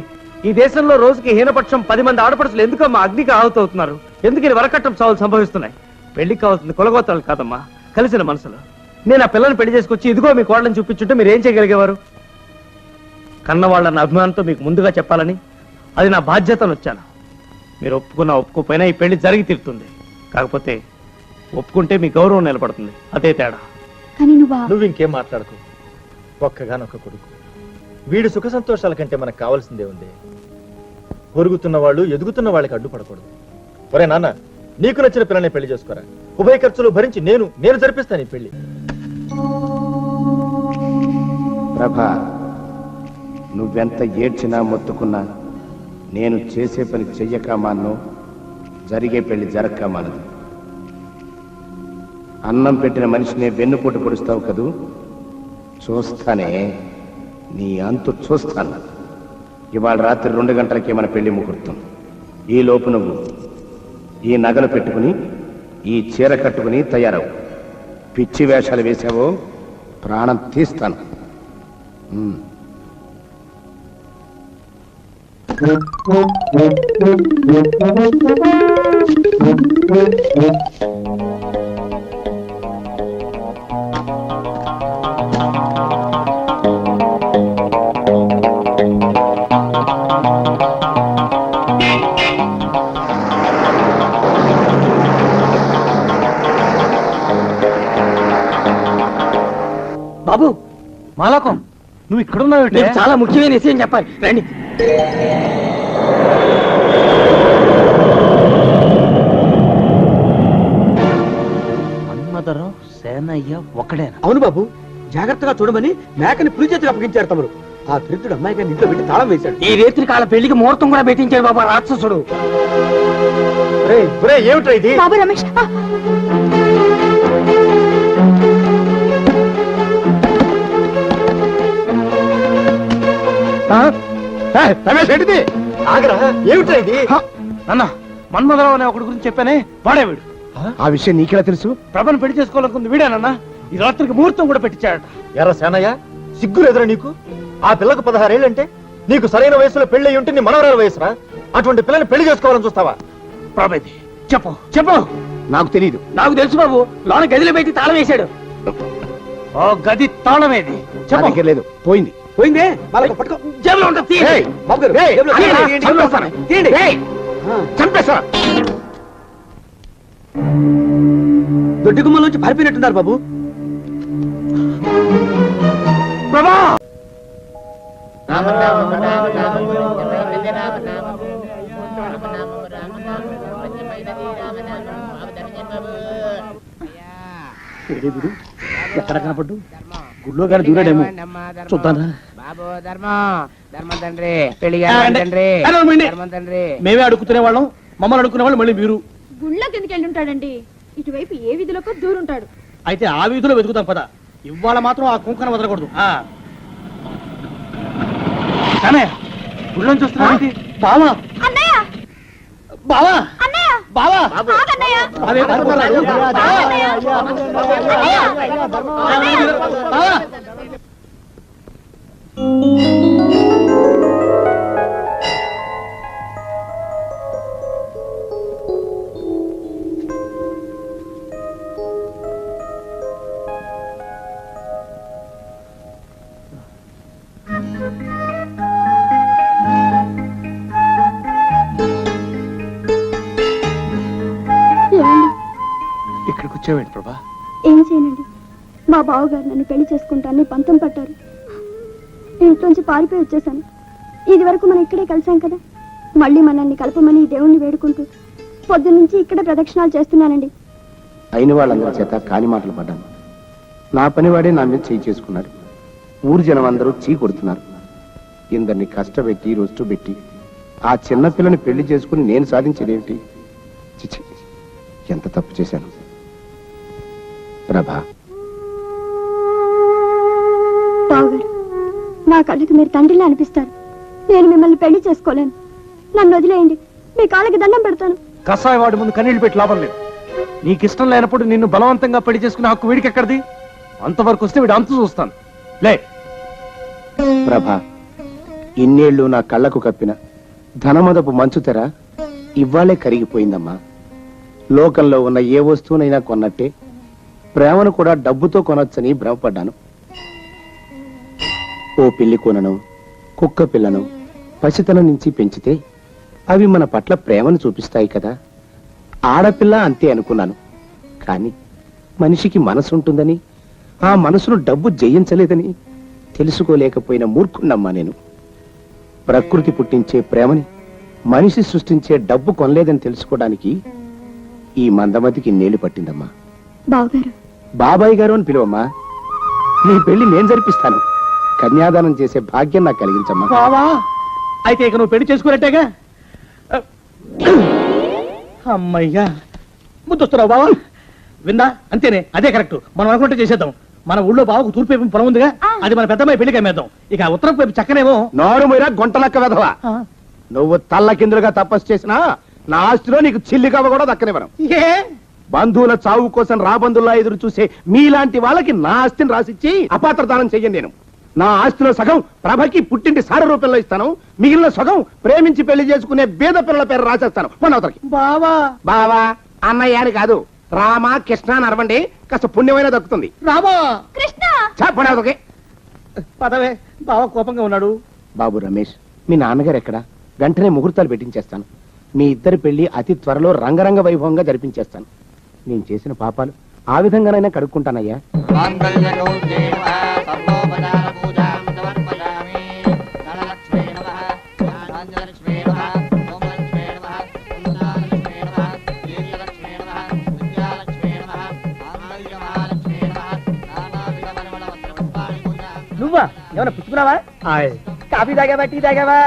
Speaker 8: ఈ దేశంలో రోజుకి హీనపక్షం 10 మంది ఆడపడుచులు ఎందుకమ్మా అగ్నికి ఆహుతవుతున్నారు? ఎందుకని వరకట్టం చావులు సంభవిస్తున్నాయి? పెళ్లికి కావాల్సింది కులగోత్రాలు కాదమ్మా, కలిసిన మనసులు. నేను ఆ పిల్లని పెళ్లి చేసుకొచ్చి ఇదిగో మీ కోళ్ళని చూపించుంటే మీరు ఏం చేయగలిగేవారు? కన్నవాళ్ళన్న అభిమానంతో మీకు ముందుగా చెప్పాలని, అది నా బాధ్యతను వచ్చాను. మీరు ఒప్పుకున్నా ఒప్పుకోపోయినా ఈ పెళ్లి జరిగి తీరుతుంది. కాకపోతే ఒప్పుకుంటే మీ గౌరవం నిలబడుతుంది, అదే తేడా.
Speaker 2: కానీ
Speaker 4: నువ్వు ఇంకేం మాట్లాడకు. ఒక్కగానొక్క కొడుకు, వీడి సుఖ సంతోషాల కంటే మనకు కావాల్సిందే ఉంది. పొరుగుతున్న వాళ్ళు ఎదుగుతున్న వాళ్ళకి అడ్డుపడకూడదు. ఒరే నాన్న, నీకు నచ్చిన పిల్లని పెళ్లి చేసుకోరా. ఉభయ ఖర్చులు భరించి నేను జరిపిస్తాను ఈ పెళ్లి.
Speaker 1: ప్రభా, నువ్వెంత ఏడ్చినా మొత్తుకున్నా నేను చేసే పని చెయ్యకమాను, జరిగే పెళ్లి జరగకమానదు. అన్నం పెట్టిన మనిషినే వెన్నుపోటు పొడుస్తావు కదూ, చూస్తానే, నీ అంతు చూస్తాను. ఇవాళ రాత్రి 2 గంటలకే మన పెళ్లి ముహూర్తం. ఈ లోపు నువ్వు ఈ నగలు పెట్టుకుని ఈ చీర కట్టుకుని తయారవు. పిచ్చి వేషాలు వేసావో ప్రాణం తీస్తాను.
Speaker 5: బాబు, మాలకం, నువ్వు ఇక్కడున్నావు? చాలా ముఖ్యమైన విషయం చెప్పాలి, రండి.
Speaker 8: మన్మథరావు సేనయ్య ఒకడేనా?
Speaker 6: అవును బాబు, జాగ్రత్తగా చూడమని మేకని పులి చేతికి అప్పగించారు తమరు. ఆ దరిద్రుడు అమ్మాయి గారిని ఇంట్లో పెట్టి తాళం వేశాడు.
Speaker 5: ఈ రేత్రి కాల పెళ్లికి ముహూర్తం కూడా పెట్టించాడు బాబా రాక్షసుడు.
Speaker 4: ఏమిట్రా ఇది?
Speaker 2: బాబు రమేష్,
Speaker 1: రమేష్ ఏంటిది?
Speaker 4: ఆగరా, ఏమిట్రా ఇది?
Speaker 8: అన్న, మన్మథరావు అనే ఒకటి గురించి చెప్పానే, వాడే వీడు.
Speaker 1: ఆ విషయం నీకెలా తెలుసు?
Speaker 8: ప్రభను పెళ్లి చేసుకోవాలనుకుంది వీడేనన్నా. ఈ రాత్రికి ముహూర్తం కూడా పెట్టించాడట.
Speaker 4: ఎర్ర సేనయ్య, సిగ్గులు ఎదురా నీకు? ఆ పిల్లకు 16 ఏళ్ళంటే నీకు సరైన వయసులో పెళ్లి అయి ఉంటే నీ మనవరాల వయసురా. అటువంటి పిల్లని పెళ్లి చేసుకోవాలని చూస్తావా?
Speaker 8: ప్రభేది చెప్పు చెప్పు.
Speaker 1: నాకు తెలియదు.
Speaker 5: నాకు తెలుసు బాబు, లోన గదిలో పెట్టి తాళం వేశాడు.
Speaker 8: ఓ గది తాళమేది చెప్పు.
Speaker 1: లేదు, పోయింది.
Speaker 6: పోయిందే, వాళ్ళకు పట్టుకో.
Speaker 5: జేబులో ఉంటుంది, తీయండి.
Speaker 1: ఏయ్,
Speaker 6: బాబు గారు,
Speaker 1: ఏయ్,
Speaker 6: జేబులో
Speaker 1: అయ్యా,
Speaker 6: తీయండి,
Speaker 1: చంపేస్తాను.
Speaker 6: తీయండి.
Speaker 1: ఏయ్, చంపేస్తా.
Speaker 6: దొడ్డి గుమ్మలోంచి పారిపోయినట్టున్నారు బాబు.
Speaker 4: ప్రభా ఎక్కడ కనపడ్డు? గుళ్ళో కానీ దూరాడేమో చూద్దానా. మేమే అడుగుతునే వాళ్ళం, మమ్మల్ని అడుగుకునే వాళ్ళు మళ్ళీ మీరు.
Speaker 7: గుళ్ళో కిందకి వెళ్ళి ఉంటాడండి. ఇటువైపు ఏ వీధిలోకి దూరుంటాడు.
Speaker 4: అయితే ఆ వీధిలో వెతుకుతాం పద. ఇవాళ మాత్రం ఆ కుంకన వదలకూడదు. గుళ్ళోంచి వస్తున్నా బావా,
Speaker 7: అన్నయ్య
Speaker 4: బావా,
Speaker 7: అన్నయ్య
Speaker 4: బావా,
Speaker 7: ఆగన్నయ్య.
Speaker 4: అవే పడుతున్నాడు. బావా.
Speaker 2: ఏమండి?
Speaker 4: ఇక్కడికి వచ్చావేంటి ప్రభా?
Speaker 2: ఏం చేయనండి, మా బావగారు నన్ను పెళ్లి చేసుకుంటానని పంతం పట్టారు. ఇంట్లోంచి పారిపోయి వచ్చేసాను. ఇది వరకు మనం ఇక్కడే కలిసాం కదా, మళ్ళీ మనల్ని కలపమని ఈ దేవుణ్ణి వేడుకుంటూ పొద్దున్నుంచి ఇక్కడే ప్రదక్షిణాలు చేస్తున్నానండి.
Speaker 1: అయిన వాళ్ళందరి చేత కాని మాటలు పడ్డాను. నా పనివాడే నా మీద చేయి చేసుకున్నాడు. ఊరు జనం అందరూ చీ కొడుతున్నారు. ఇందరిని కష్టపెట్టి రొస్టు పెట్టి ఆ చిన్న పిల్లని పెళ్లి చేసుకుని నేను సాధించేదేమిటి? చిచి, ఎంత తప్పు చేశాను. ప్రభా,
Speaker 2: బావగారు, నా కళ్ళకి మీరు తండ్రిలా అనిపిస్తారు. నేను మిమ్మల్ని పెళ్లి చేసుకోలేను. నన్ను వదిలేయండి, మీ కాళ్ళకి దండం పెడతాను.
Speaker 4: కసాయి వాడి ముందు కన్నీళ్లు పెట్టి లాభం లేదు. నీకు ఇష్టం లేనప్పుడు నిన్ను బలవంతంగా పెళ్లి చేసుకునే హక్కు వీడికి ఎక్కడిది? అంతవరకు వస్తే వీడు అంతు చూస్తాను. లే
Speaker 1: ప్రభా, ఇన్నేళ్లు నా కళ్ళకు కప్పిన ధనమదపు మంచు తెర ఇవ్వాలే కరిగిపోయిందమ్మా. లోకంలో ఉన్న ఏ వస్తువునైనా కొన్నట్టే ప్రేమను కూడా డబ్బుతో కొనొచ్చని భ్రమపడ్డాను. ఓ పిల్లి కొనను, కుక్క పిల్లను పసితనం నుంచి పెంచితే అవి మన పట్ల ప్రేమను చూపిస్తాయి కదా. ఆడపిల్ల అంతే అనుకున్నాను. కానీ మనిషికి మనసు ఉంటుందని, ఆ మనసును డబ్బు జయించలేదని తెలుసుకోలేకపోయిన మూర్ఖున్నమ్మా నేను. ప్రకృతి పుట్టించే ప్రేమని మనిషి సృష్టించే డబ్బు కొనలేదని తెలుసుకోవడానికి ఈ మందమతికి నేలు పట్టిందమ్మా.
Speaker 2: బావగారు,
Speaker 1: బాబాయ్ గారు అని పిలువమ్మా. నీ పెళ్లి నేను జరిపిస్తాను. కన్యాదానం చేసే భాగ్యం నాకు కలిగించమ్మా.
Speaker 4: బావా, అయితే ఇక నువ్వు పెళ్లి చేసుకున్నట్టేగా? అమ్మయ్యా, ముద్దొస్తున్నావు బావా. విందా, అంతేనే, అదే కరెక్ట్. మనం అనుకుంటే చేసేద్దాం. మన ఊళ్ళో బావకు తూర్పు వైపు పొలం ఉందిగా, అది మన పెద్దమ్మాయి పెళ్లికి అమ్మేద్దాం. ఇక ఉత్తరం వైపు చక్కనేమో.
Speaker 1: నోరు మీరా గొంటలక్క వెధవా. నువ్వు తల్ల కిందులుగా తపస్సు చేసినా నా ఆస్తిలో నీకు చిల్లికవ్వ కూడా దక్కనివ్వను.
Speaker 4: ఏ
Speaker 1: బంధువుల చావు కోసం రాబంధుల్లా ఎదురు చూసే మీలాంటి వాళ్ళకి నా ఆస్తిని రాసిచ్చి అపాత్రదానం చెయ్యను నేను. నా ఆస్తిలో సగం ప్రభకి పుట్టింటి సార రూపంలో ఇస్తాను, మిగిలిన సగం ప్రేమించి పెళ్లి చేసుకునే బీద పిల్లల పేరు రాసేస్తాను. పొన్నవతలకి
Speaker 4: బావా,
Speaker 1: బావా అన్నయ్య అని కాదు, రామ కృష్ణ అని అరవండి, కాస్త పుణ్యమైన దక్కుతుంది.
Speaker 4: రామా,
Speaker 7: కృష్ణ
Speaker 1: పొన్నవతలకి
Speaker 4: పదవే. బావ కోపంగా ఉన్నాడు.
Speaker 1: బాబు రమేష్, మీ నాన్నగారు ఎక్కడ? వెంటనే ముహూర్తాలు పెట్టించేస్తాను. మీ ఇద్దరి పెళ్లి అతి త్వరలో రంగరంగ వైభవంగా జరిపించేస్తాను. నేను చేసిన పాపాలు ఆ విధంగానైనా కడుక్కుంటానయ్యా.
Speaker 6: నువ్వా ఏమైనా పుచ్చుకున్నావా? కాఫీ తాగావా, టీ తాగావా?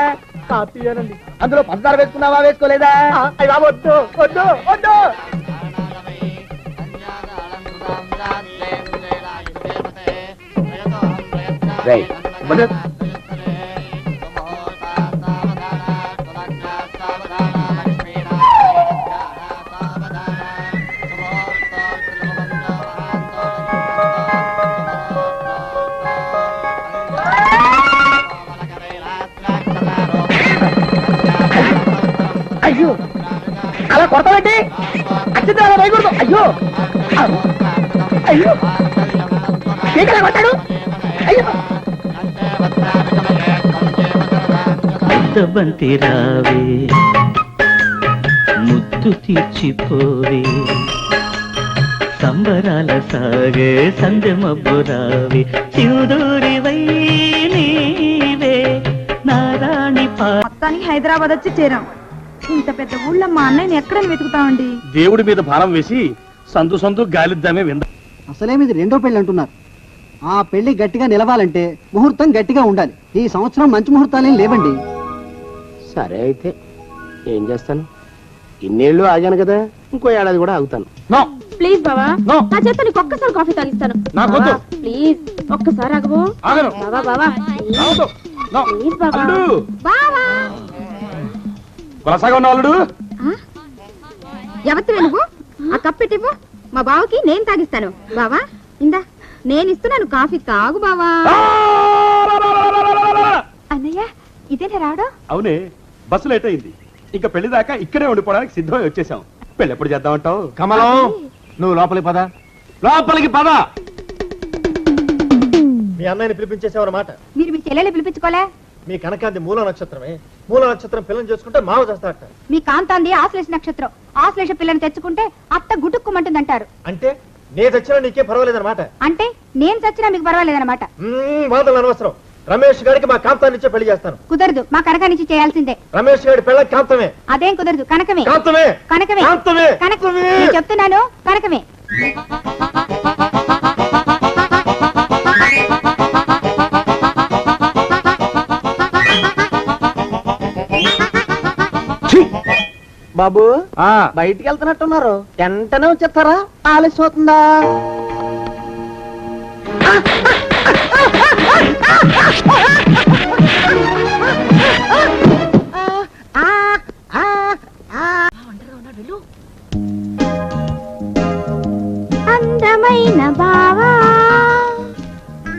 Speaker 4: కాపీ అనండి.
Speaker 6: అందులో పంచదార వేసుకున్నావా, వేసుకోలేదా?
Speaker 4: వద్దు వద్దు వద్దు.
Speaker 1: రేయ్, ఇవ్వండి.
Speaker 6: అయ్యో, అలా కొడతావేంటి? అచ్చింది అలా వేయకూడదు. అయ్యో అయ్యో, ఏంటి కొట్టాడు? అయ్యో,
Speaker 9: బంతి రావే ముద్దు తీర్చిపోవే సంబరాల సాగే సంధ్య మబ్బురావి శివుదూరివై నీవే నారాణి
Speaker 7: మొత్తానికి హైదరాబాద్ వచ్చి చేరాం. ఇంత పెద్ద ఊళ్ళో మా అన్నయ్యని ఎక్కడని వెతుకుతామండి?
Speaker 10: దేవుడి మీద భారం వేసి సందు గాలిద్దామే వింద.
Speaker 6: అసలేమిది రెండో పెళ్లి అంటున్నారు. ఆ పెళ్లి గట్టిగా నిలవాలంటే ముహూర్తం గట్టిగా ఉండాలి. ఈ సంవత్సరం మంచి ముహూర్తాలేం లేవండి.
Speaker 1: సరే అయితే ఏం చేస్తాను, ఇన్నేళ్ళు ఆగాను కదా, ఇంకో ఏడాది కూడా ఆగుతాను.
Speaker 3: ప్లీజ్ బావా,
Speaker 10: No.
Speaker 3: నా చేత నీకు ఒక్కసారి కాఫీ తాగిస్తాను.
Speaker 10: నాకొద్దు.
Speaker 3: ప్లీజ్ ఒక్కసారి ఆగవు.
Speaker 10: ఆగను.
Speaker 3: బావా బావా
Speaker 10: రావద్దు. No.
Speaker 3: ప్లీజ్ బావా.
Speaker 10: అల్లుడు.
Speaker 3: బావా
Speaker 10: కొనసాగా ఉన్న అల్లుడు.
Speaker 2: ఎవరితో నువ్వు? ఆ కప్పెట్టివ్వు, మా బావకి నేను తాగిస్తాను. బావా ఇందా, నేను ఇస్తున్నాను కాఫీ, తాగు బావా. అన్నయ్య ఇదేనా రావడం?
Speaker 10: అవునే, బస్సు లేట్ అయింది. ఇంకా పెళ్లి దాకా ఇక్కడే ఉండిపోవడానికి సిద్ధమై వచ్చేసాం. పెళ్లి ఎప్పుడు చేద్దామంటావు?
Speaker 4: కమలం, నువ్వు లోపలికి పద. లోపలికి పద.
Speaker 6: మీ అన్నయ్యని పిలిపించేసేవన్నమాట.
Speaker 2: మీరు మీ చెల్లెలు పిలిపించుకోలే?
Speaker 6: మీ కనకాంతి మూల నక్షత్రమే. మూల నక్షత్రం పిల్లని చేసుకుంటే మావ చేస్తాడట.
Speaker 2: మీ కాంతాంది ఆశ్లేష నక్షత్రం. ఆశ్లేష పిల్లని తెచ్చుకుంటే అత్త గుటుక్కుమంటుందంటారు.
Speaker 6: అంటే నే చచ్చినా నీకే పర్వాలేదన్నమాట.
Speaker 2: అంటే నేను చచ్చినా మీకు పర్వాలేదన్నమాట.
Speaker 6: వాదనలు అనవసరం. రమేష్ గారికి మా కాంతాన్నిచ్చే పెళ్లి చేస్తాను.
Speaker 2: కుదరదు, మా కనకానిచ్చి చేయాల్సిందే.
Speaker 6: రమేష్ గారి పెళ్ళ కాంతమే.
Speaker 2: అదేం కుదరదు, కనకమే.
Speaker 6: కాంతమే.
Speaker 2: కనకమే.
Speaker 6: కాంతమే.
Speaker 2: కనకమే. నేను చెప్తున్నాను, కనకమే.
Speaker 6: బాబు బయటికి వెళ్తున్నట్టున్నారు, వెంటనే వచ్చేస్తారా? ఆలస్యం అవుతుందా?
Speaker 2: అందమైన బావా,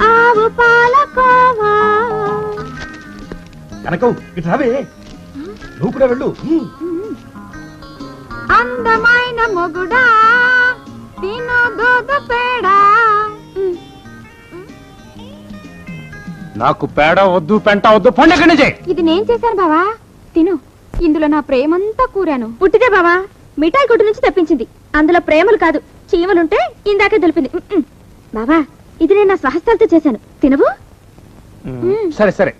Speaker 2: ఆవు పాలకోవా.
Speaker 10: కనకం ఇటు రావే, నువ్వు కూడా వెళ్ళు.
Speaker 2: అందమైన మొగుడా, తిను దూద పేడా.
Speaker 10: నాకు పేడ వద్దు, పెంట వద్దు, పండుగ నుంచి.
Speaker 2: ఇది నేను చేశాను బావా, తిను. ఇందులో నా ప్రేమంతా కూరాను. పుట్టిదే బావా, మిఠాయి కొట్టు నుంచి తెప్పించింది. అందులో ప్రేమలు కాదు, చీమలుంటే ఇందాకే తెలిపింది. బావా, ఇది నేను నా స్వహస్తాలతో చేశాను, తినవు?
Speaker 4: సరే సరే,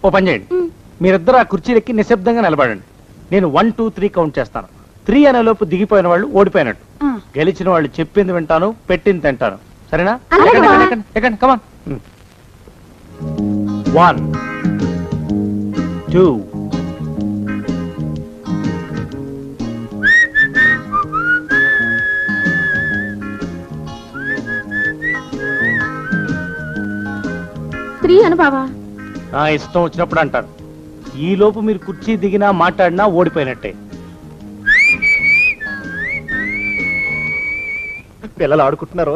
Speaker 4: ఓ పని చేయండి. మీరిద్దరు ఆ కుర్చీలెక్కి నిశ్శబ్దంగా నిలబడండి. నేను 1 2 3 కౌంట్ చేస్తాను. 3 అనే లోపు దిగిపోయిన వాళ్ళు ఓడిపోయినట్టు. గెలిచిన వాళ్ళు చెప్పింది వింటాను, పెట్టింది తింటాను. సరేనా? ఎక్కండి, కమాన్. 1 2
Speaker 2: 3 అను బావా.
Speaker 4: నా ఇష్టం వచ్చినప్పుడు అంటాను. ఈ లోపు మీరు కుర్చీ దిగినా మాట్లాడినా ఓడిపోయినట్టే.
Speaker 6: పిల్లలు ఆడుకుంటున్నారు.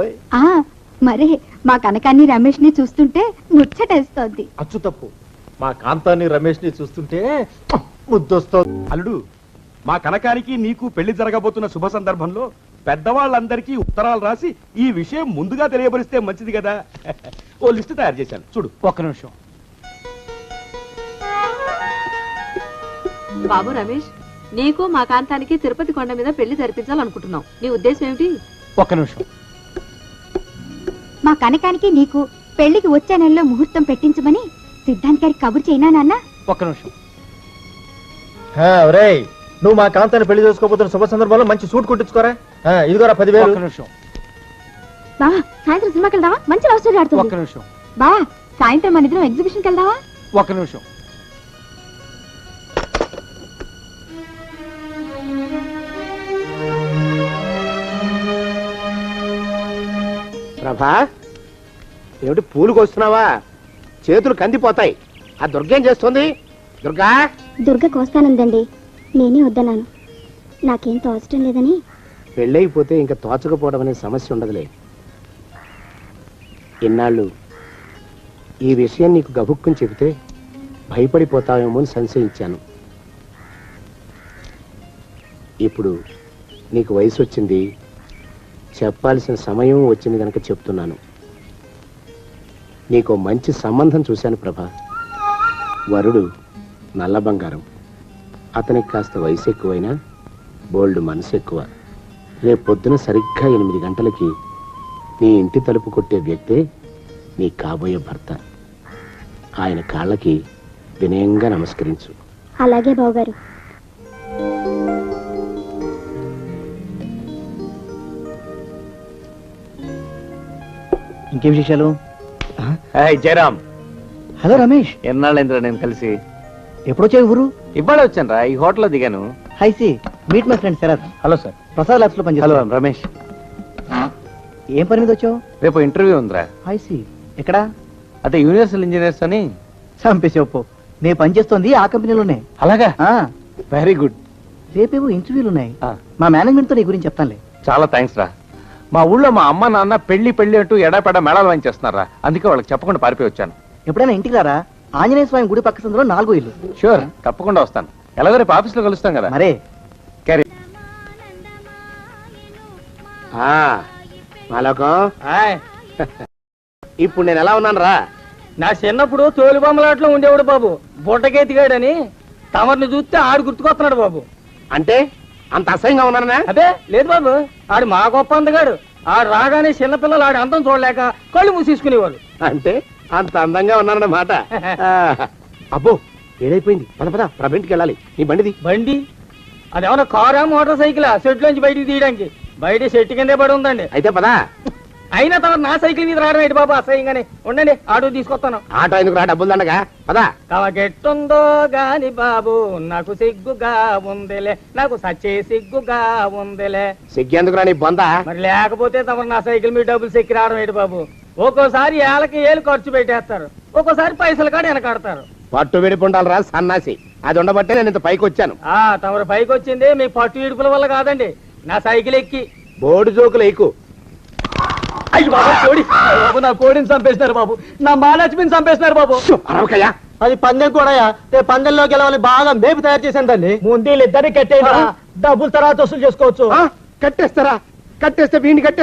Speaker 2: మరే మా కనకాన్ని రమేష్ ని చూస్తుంటే ముచ్చటేస్తోంది.
Speaker 6: అచ్చు తప్పు. మా కాంతాన్ని రమేష్ ని చూస్తుంటే ముద్దొస్తోంది.
Speaker 10: అల్లుడు, మా కనకానికి నీకు పెళ్లి జరగబోతున్న శుభ సందర్భంలో పెద్దవాళ్ళందరికీ ఉత్తరాలు రాసి ఈ విషయం ముందుగా తెలియబరిస్తే మంచిది కదా. ఓ లిస్టు తయారు చేశాను, చూడు.
Speaker 4: ఒక్క నిమిషం.
Speaker 3: బాబు రమేష్, నీకు మా కాంతానికి తిరుపతి కొండ మీద పెళ్లి జరిపించాలనుకుంటున్నాం. నీ ఉద్దేశం ఏమిటి?
Speaker 4: ఒక్క నిమిషం.
Speaker 2: మా కనకానికి నీకు పెళ్లికి వచ్చే నెలలో ముహూర్తం పెట్టించమని సిద్ధాంత్ గారికి కబురు చేయనా నాన్న?
Speaker 4: ఒక్క నిమిషం.
Speaker 6: నువ్వు మా కాంతాన్ని పెళ్లి చేసుకోబోతున్న శుభ సందర్భంలో మంచి సూట్ కుట్టించుకోరా. ఇదిగోరా 10,000.
Speaker 4: ఒక్క నిమిషం.
Speaker 2: బావా, సాయంత్రం సినిమాకి వెళ్దావా? మంచి లవ్ స్టోరీ
Speaker 4: ఒక్క
Speaker 2: ఆడుతుంది.
Speaker 4: నిమిషం.
Speaker 2: బావా, సాయంత్రం మన ఇద్దరం ఎగ్జిబిషన్కి వెళ్దావా?
Speaker 4: ఒక్క నిమిషం.
Speaker 1: ప్రభా, ఏమిటి పూలు కోస్తున్నావా? చేతులు కందిపోతాయి. ఆ దుర్గేం చేస్తుంది? దుర్గా,
Speaker 2: దుర్గకు వస్తానందండి, నేనే వద్దన్నాను. నాకేం తోచడం లేదని.
Speaker 1: పెళ్ళైపోతే ఇంకా తోచకపోవడం అనే సమస్య ఉండదులే. ఇన్నాళ్ళు ఈ విషయం నీకు గబుక్కుని చెబితే భయపడిపోతావేమో అని సంశయించాను. ఇప్పుడు నీకు వయసు వచ్చింది, చెప్పాల్సిన సమయం వచ్చింది కనుక చెప్తున్నాను. నీకు మంచి సంబంధం చూశాను ప్రభా. వరుడు నల్ల బంగారం. అతనికి కాస్త వయసు ఎక్కువైనా బోల్డ్ మనసు ఎక్కువ. రేపు పొద్దున సరిగ్గా 8 గంటలకి నీ ఇంటి తలుపు కొట్టే వ్యక్తే నీ కాబోయే భర్త. ఆయన కాళ్ళకి వినయంగా నమస్కరించు.
Speaker 2: అలాగే బావగారు.
Speaker 6: ఇంకేం విశేషాలు?
Speaker 8: జయరామ్,
Speaker 6: హలో రమేష్,
Speaker 8: ఎన్నాళ్ళైందిరా నేను కలిసి?
Speaker 6: ఎప్పుడొచ్చావు ఊరు?
Speaker 8: ఇవాళ వచ్చాను రా, ఈ హోటల్లో దిగాను.
Speaker 6: Hi see meet my friend Sharath.
Speaker 8: Hello sir.
Speaker 6: Prasad labs లో
Speaker 8: హలో
Speaker 6: పనిచేస్తాను.
Speaker 8: రమేష్.
Speaker 6: ఏం పని మీద వచ్చావు?
Speaker 8: రేపు ఇంటర్వ్యూ ఉందిరా.
Speaker 6: హై సి ఎక్కడా?
Speaker 8: అదే యూనివర్సల్ ఇంజనీర్స్ అని.
Speaker 6: చంపేసావు. నేను పనిచేస్తోంది ఆ కంపెనీలోనే.
Speaker 8: అలాగా?
Speaker 6: ఆ,
Speaker 8: వెరీ గుడ్.
Speaker 6: రేపేవో ఇంటర్వ్యూలు ఉన్నాయి.
Speaker 8: ఆ.
Speaker 6: మా మేనేజ్మెంట్ తో నీ గురించి చెప్తానులే.
Speaker 8: చాలా థ్యాంక్స్ రా. మా ఊళ్ళో మా అమ్మ నాన్న పెళ్లి అంటూ ఎడాపెడా మేళాలు వాయించేస్తున్నారా, అందుకే వాళ్ళకి చెప్పకుండా పారిపోయి వచ్చాను.
Speaker 6: ఎప్పుడైనా ఇంటికి రారా? ఆంజనేయ స్వామి గుడి పక్క సందులో 4వ ఇల్లు.
Speaker 8: షూర్, తప్పకుండా వస్తాను. ఎలాగో రేపు ఆఫీస్లో కలుస్తాం కదా.
Speaker 6: మరే
Speaker 8: క్యారీ.
Speaker 1: మాలోకం,
Speaker 5: ఆయ్,
Speaker 1: ఇప్పుడు నేను ఎలా ఉన్నాను రా?
Speaker 5: నా చిన్నప్పుడు తోలు బొమ్మలాట్లో ఉండేవాడు బాబు, బుట్టకెత్తిగాడని. తమరిని చూస్తే ఆడు గుర్తుకొస్తున్నాడు బాబు.
Speaker 1: అంటే అంత అసహ్యంగా ఉన్నానా?
Speaker 5: అదే లేదు బాబు, ఆడు మా గొప్ప అందగాడు. ఆడు రాగానే చిన్నపిల్లలు ఆడి అందం చూడలేక కళ్ళు మూసేసుకునేవాళ్ళు.
Speaker 1: అంటే అంత అందంగా ఉన్నానన్నమాట. అబ్బో, ఏడైపోయింది. పద పద, ప్రబింటికి వెళ్ళాలి. నీ బండిది.
Speaker 5: బండి అదేమన్నా కారా మోటార్ సైకిలా సెట్లోంచి బయటికి తీయడానికి? బయట సెట్టు కిందే పడి ఉందండి.
Speaker 1: అయితే పదా.
Speaker 5: అయినా తమ నా సైకిల్ మీద రావడం ఏంటి బాబు అసహ్యంగానే. ఉండండి, ఆటో తీసుకొస్తాను.
Speaker 1: ఆటో ఎందుకు రా, డబ్బులు దండగా. పదా.
Speaker 5: తమకెట్టుందో గాని బాబు, నాకు సిగ్గుగా ఉందిలే, నాకు సచ్చే సిగ్గుగా ఉందిలే.
Speaker 1: సిగ్గెందుకు రా నీ బొంద?
Speaker 5: మరి లేకపోతే తమరు నా సైకిల్ మీద డబ్బులు సెక్కి రావడం ఏంటి బాబు? ఒక్కోసారి ఏళ్ళకి ఏళ్ళు ఖర్చు పెట్టేస్తారు, ఒక్కోసారి పైసలు కాడ వెనకాడతారు.
Speaker 1: పట్టు విడిపుండాలి రా సన్నాసి. అది ఉండబట్టే నేను ఇంత పైకి వచ్చాను.
Speaker 5: తమరు పైకి వచ్చింది మీ పట్టు ఇడుపుల వల్ల కాదండి, నా సైకిల్ ఎక్కి.
Speaker 1: బోర్డు జోకులు ఎక్కువ.
Speaker 5: అయ్యి బాబు, కోడి బాబు, నా కోడిని చంపేసినారు బాబు, నా మహాలక్ష్మిని చంపేసినారు బాబు.
Speaker 1: అరవకయ్యా.
Speaker 6: అది పందెం కూడా. పందెంలో గెలవాలి బాగా మేపు తయారు చేశాను దాన్ని.
Speaker 5: ముందు వీళ్ళిద్దరిని కట్టేయండి, డబ్బులు తర్వాత వసూలు చేసుకోవచ్చు.
Speaker 1: కట్టేస్తారా? కట్టేస్తే వీడిని కట్టే